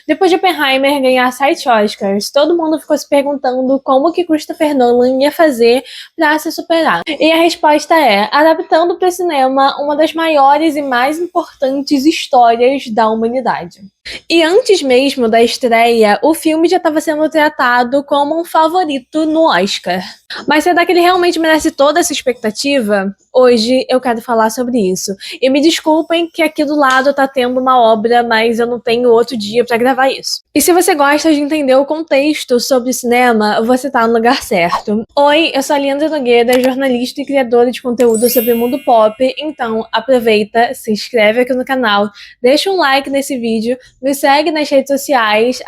Depois de Oppenheimer ganhar 7 Oscars, todo mundo ficou se perguntando como que Christopher Nolan ia fazer para se superar. E a resposta é, adaptando para o cinema uma das maiores e mais importantes histórias da humanidade. E antes mesmo da estreia, o filme já estava sendo tratado como um favorito no Oscar. Mas será que ele realmente merece toda essa expectativa? Hoje eu quero falar sobre isso. E me desculpem que aqui do lado tá tendo uma obra, mas eu não tenho outro dia pra gravar isso. E se você gosta de entender o contexto sobre cinema, você tá no lugar certo. Oi, eu sou a Leandra Nogueira, jornalista e criadora de conteúdo sobre o mundo pop. Então aproveita, se inscreve aqui no canal, deixa um like nesse vídeo, me segue nas redes sociais,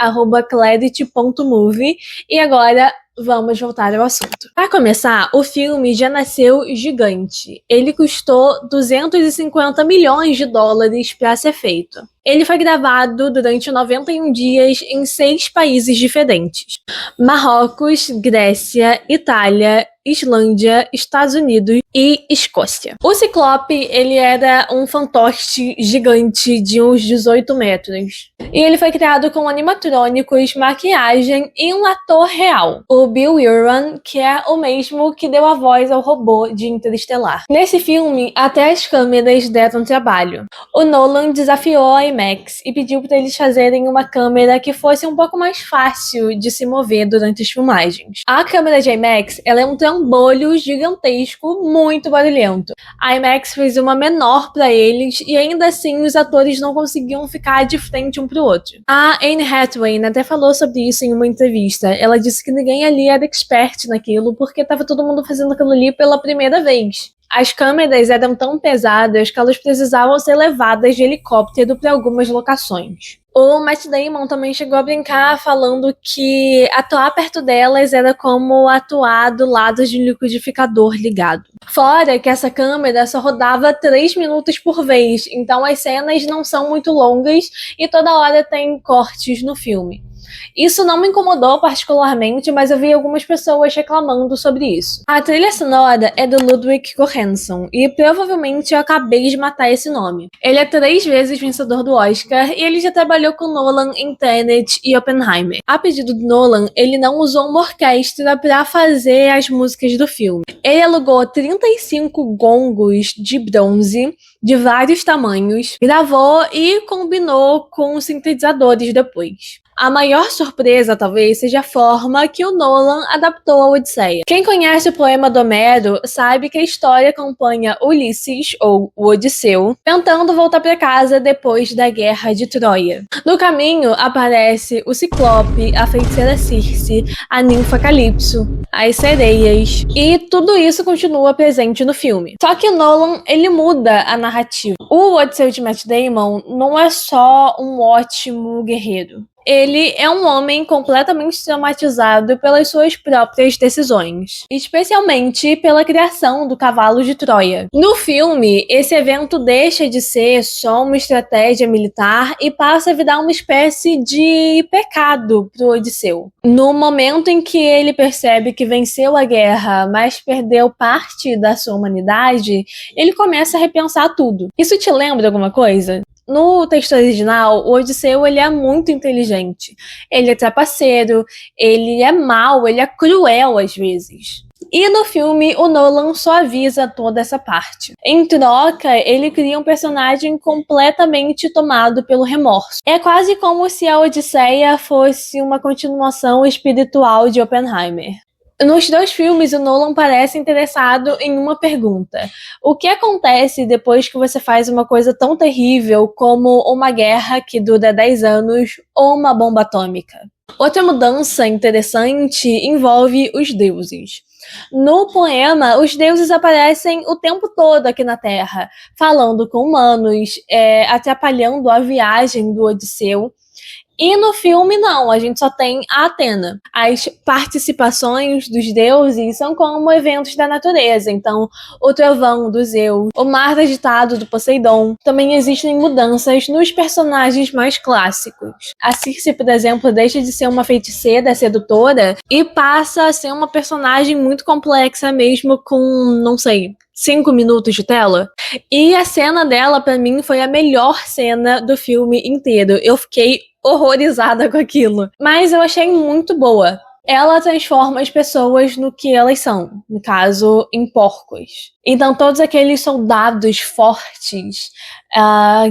@cledit.movie. E agora vamos voltar ao assunto. Para começar, o filme já nasceu gigante. Ele custou 250 milhões de dólares para ser feito. Ele foi gravado durante 91 dias em 6 países diferentes: Marrocos, Grécia, Itália, Islândia, Estados Unidos e Escócia. O Ciclope, ele era um fantoche gigante de uns 18 metros. E ele foi criado com animatrônicos, maquiagem e um ator real, o Bill Urban, que é o mesmo que deu a voz ao robô de Interestelar. Nesse filme, até as câmeras deram trabalho. O Nolan desafiou a IMAX e pediu para eles fazerem uma câmera que fosse um pouco mais fácil de se mover durante as filmagens. A câmera de IMAX, ela é um trambolho gigantesco, muito barulhento. A IMAX fez uma menor para eles e ainda assim os atores não conseguiam ficar de frente um pro outro. A Anne Hathaway até falou sobre isso em uma entrevista. Ela disse que ninguém ali era expert naquilo porque tava todo mundo fazendo aquilo ali pela primeira vez. As câmeras eram tão pesadas que elas precisavam ser levadas de helicóptero para algumas locações. O Matt Damon também chegou a brincar falando que atuar perto delas era como atuar do lado de um liquidificador ligado. Fora que essa câmera só rodava 3 minutos por vez, então as cenas não são muito longas e toda hora tem cortes no filme. Isso não me incomodou particularmente, mas eu vi algumas pessoas reclamando sobre isso. A trilha sonora é do Ludwig Göransson, e provavelmente eu acabei de matar esse nome. Ele é 3 vezes vencedor do Oscar, e ele já trabalhou com Nolan em Tenet e Oppenheimer. A pedido do Nolan, ele não usou uma orquestra para fazer as músicas do filme. Ele alugou 35 gongos de bronze, de vários tamanhos, gravou e combinou com os sintetizadores depois. A maior surpresa, talvez, seja a forma que o Nolan adaptou a Odisseia. Quem conhece o poema do Homero sabe que a história acompanha Ulisses, ou o Odisseu, tentando voltar para casa depois da Guerra de Troia. No caminho aparece o Ciclope, a feiticeira Circe, a ninfa Calypso, as sereias, e tudo isso continua presente no filme. Só que Nolan, ele muda a narrativa. O Odisseu de Matt Damon não é só um ótimo guerreiro. Ele é um homem completamente traumatizado pelas suas próprias decisões, especialmente pela criação do cavalo de Troia. No filme, esse evento deixa de ser só uma estratégia militar e passa a virar uma espécie de pecado pro Odisseu. No momento em que ele percebe que venceu a guerra, mas perdeu parte da sua humanidade, ele começa a repensar tudo. Isso te lembra alguma coisa? No texto original, o Odisseu, ele é muito inteligente. Ele é trapaceiro, ele é mau, ele é cruel às vezes. E no filme, o Nolan suaviza toda essa parte. Em troca, ele cria um personagem completamente tomado pelo remorso. É quase como se a Odisseia fosse uma continuação espiritual de Oppenheimer. Nos 2 filmes, o Nolan parece interessado em uma pergunta: o que acontece depois que você faz uma coisa tão terrível como uma guerra que dura 10 anos ou uma bomba atômica? Outra mudança interessante envolve os deuses. No poema, os deuses aparecem o tempo todo aqui na Terra, falando com humanos, atrapalhando a viagem do Odisseu. E no filme, não, a gente só tem a Atena. As participações dos deuses são como eventos da natureza. Então, o trovão do Zeus, o mar agitado do Poseidon. Também existem mudanças nos personagens mais clássicos. A Circe, por exemplo, deixa de ser uma feiticeira sedutora e passa a ser uma personagem muito complexa mesmo com, não sei, 5 minutos de tela. E a cena dela, pra mim, foi a melhor cena do filme inteiro. Eu fiquei horrorizada com aquilo. Mas eu achei muito boa. Ela transforma as pessoas no que elas são, no caso, em porcos. Então todos aqueles soldados fortes,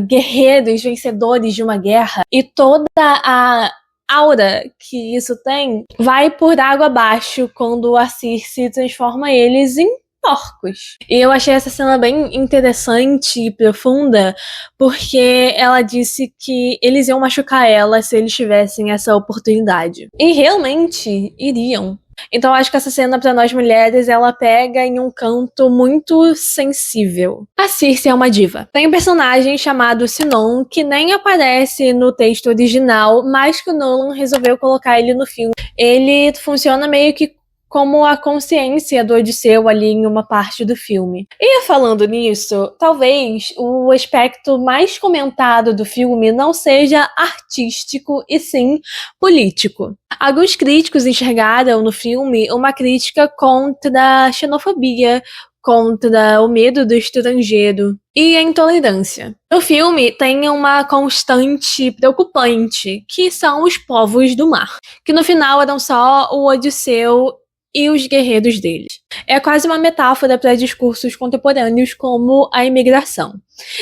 guerreiros, vencedores de uma guerra, e toda a aura que isso tem, vai por água abaixo quando a Circe transforma eles em porcos. E eu achei essa cena bem interessante e profunda, porque ela disse que eles iam machucar ela se eles tivessem essa oportunidade. E realmente iriam. Então acho que essa cena pra nós mulheres, ela pega em um canto muito sensível. A Circe é uma diva. Tem um personagem chamado Sinon, que nem aparece no texto original, mas que o Nolan resolveu colocar ele no filme. Ele funciona meio que como a consciência do Odisseu ali em uma parte do filme. E falando nisso, talvez o aspecto mais comentado do filme não seja artístico e sim político. Alguns críticos enxergaram no filme uma crítica contra a xenofobia, contra o medo do estrangeiro e a intolerância. No filme tem uma constante preocupante, que são os povos do mar, que no final eram só o Odisseu e os guerreiros deles. É quase uma metáfora para discursos contemporâneos como a imigração.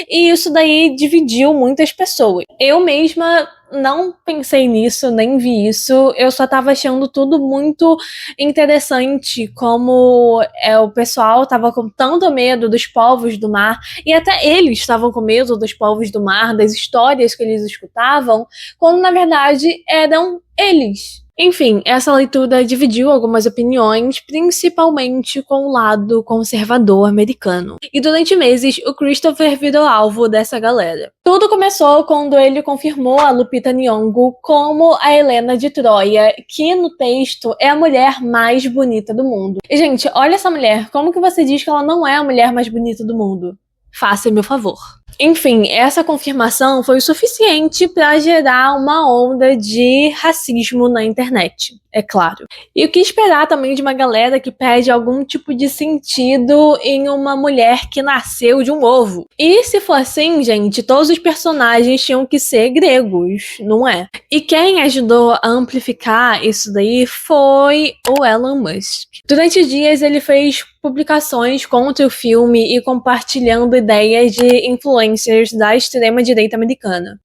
E isso daí dividiu muitas pessoas. Eu mesma não pensei nisso, nem vi isso, eu só tava achando tudo muito interessante, como o pessoal tava com tanto medo dos povos do mar, e até eles estavam com medo dos povos do mar, das histórias que eles escutavam, quando na verdade eram eles. Enfim, essa leitura dividiu algumas opiniões, principalmente com o lado conservador americano. E durante meses, o Christopher virou alvo dessa galera. Tudo começou quando ele confirmou a Lupita Nyong'o como a Helena de Troia, que no texto é a mulher mais bonita do mundo. E, gente, olha essa mulher, como que você diz que ela não é a mulher mais bonita do mundo? Faça meu favor. Enfim, essa confirmação foi o suficiente para gerar uma onda de racismo na internet, é claro. E o que esperar também de uma galera que pede algum tipo de sentido em uma mulher que nasceu de um ovo? E se for assim, gente, todos os personagens tinham que ser gregos, não é? E quem ajudou a amplificar isso daí foi o Elon Musk. Durante dias ele fez publicações contra o filme e compartilhando ideias de influencers da extrema-direita americana,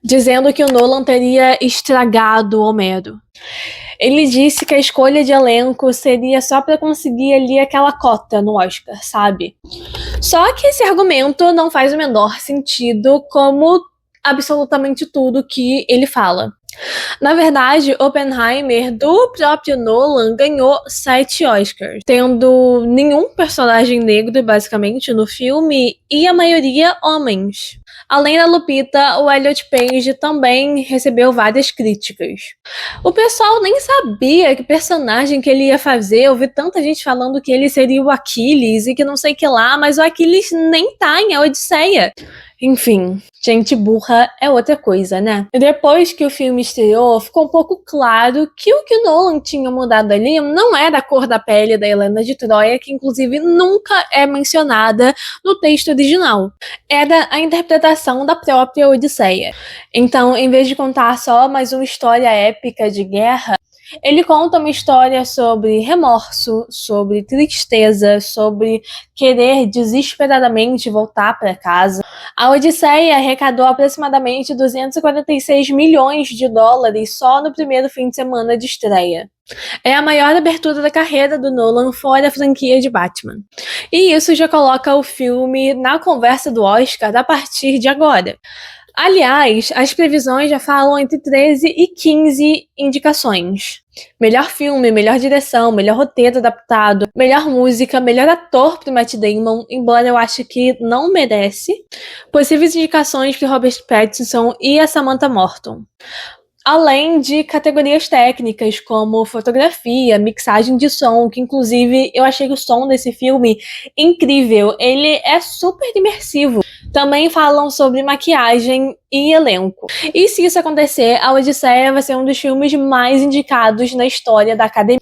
dizendo que o Nolan teria estragado Homero. Ele disse que a escolha de elenco seria só para conseguir ali aquela cota no Oscar, sabe? Só que esse argumento não faz o menor sentido, como absolutamente tudo que ele fala. Na verdade, Oppenheimer, do próprio Nolan, ganhou 7 Oscars, tendo nenhum personagem negro, basicamente, no filme, e a maioria homens. Além da Lupita, o Elliot Page também recebeu várias críticas. O pessoal nem sabia que personagem que ele ia fazer. Eu vi tanta gente falando que ele seria o Aquiles e que não sei o que lá, mas o Aquiles nem tá em A Odisseia. Enfim, gente burra é outra coisa, né? E depois que o filme estreou, ficou um pouco claro que o que o Nolan tinha mudado ali não era a cor da pele da Helena de Troia, que inclusive nunca é mencionada no texto original. Era a interpretação da própria Odisseia. Então, em vez de contar só mais uma história épica de guerra, ele conta uma história sobre remorso, sobre tristeza, sobre querer desesperadamente voltar para casa. A Odisseia arrecadou aproximadamente 246 milhões de dólares só no primeiro fim de semana de estreia. É a maior abertura da carreira do Nolan fora a franquia de Batman. E isso já coloca o filme na conversa do Oscar a partir de agora. Aliás, as previsões já falam entre 13 e 15 indicações. Melhor filme, melhor direção, melhor roteiro adaptado, melhor música, melhor ator pro Matt Damon, embora eu ache que não merece. Possíveis indicações para Robert Pattinson e a Samantha Morton. Além de categorias técnicas como fotografia, mixagem de som, que inclusive eu achei o som desse filme incrível, ele é super imersivo. Também falam sobre maquiagem e elenco. E se isso acontecer, A Odisseia vai ser um dos filmes mais indicados na história da Academia.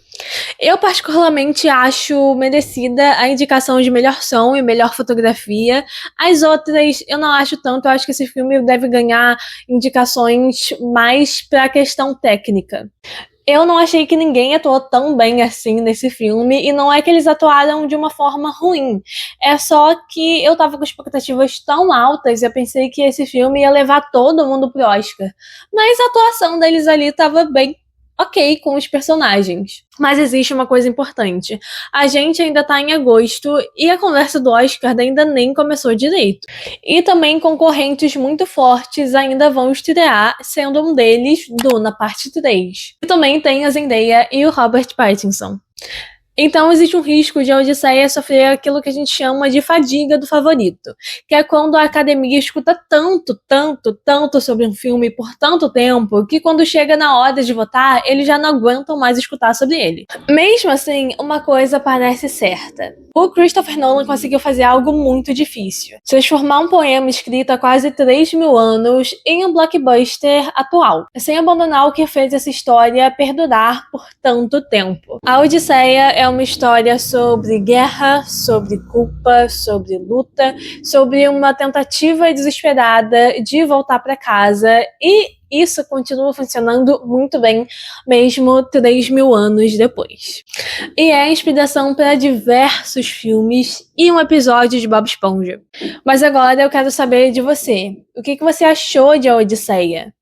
Eu particularmente acho merecida a indicação de melhor som e melhor fotografia. As outras eu não acho tanto, eu acho que esse filme deve ganhar indicações mais pra questão técnica. Eu não achei que ninguém atuou tão bem assim nesse filme, e não é que eles atuaram de uma forma ruim. É só que eu tava com expectativas tão altas, eu pensei que esse filme ia levar todo mundo pro Oscar. Mas a atuação deles ali tava bem ok com os personagens. Mas existe uma coisa importante. A gente ainda tá em agosto e a conversa do Oscar ainda nem começou direito. E também concorrentes muito fortes ainda vão estrear, sendo um deles Duna Parte 3. E também tem a Zendaya e o Robert Pattinson. Então existe um risco de a Odisseia sofrer aquilo que a gente chama de fadiga do favorito, que é quando a academia escuta tanto sobre um filme por tanto tempo, que quando chega na hora de votar, eles já não aguentam mais escutar sobre ele. Mesmo assim, uma coisa parece certa. O Christopher Nolan conseguiu fazer algo muito difícil: transformar um poema escrito há quase 3.000 anos em um blockbuster atual, sem abandonar o que fez essa história perdurar por tanto tempo. A Odisseia é uma história sobre guerra, sobre culpa, sobre luta, sobre uma tentativa desesperada de voltar para casa, e isso continua funcionando muito bem, mesmo 3.000 anos depois. E é inspiração para diversos filmes e um episódio de Bob Esponja. Mas agora eu quero saber de você. O que você achou de A Odisseia?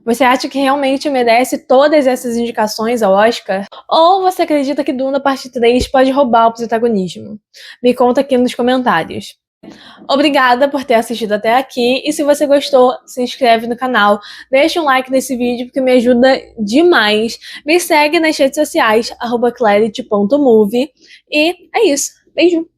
Você acha que realmente merece todas essas indicações ao Oscar? Ou você acredita que Duna Parte 3 pode roubar o protagonismo? Me conta aqui nos comentários. Obrigada por ter assistido até aqui, e se você gostou, se inscreve no canal, deixa um like nesse vídeo porque me ajuda demais. Me segue nas redes sociais, @clarity.movie, e é isso. Beijo!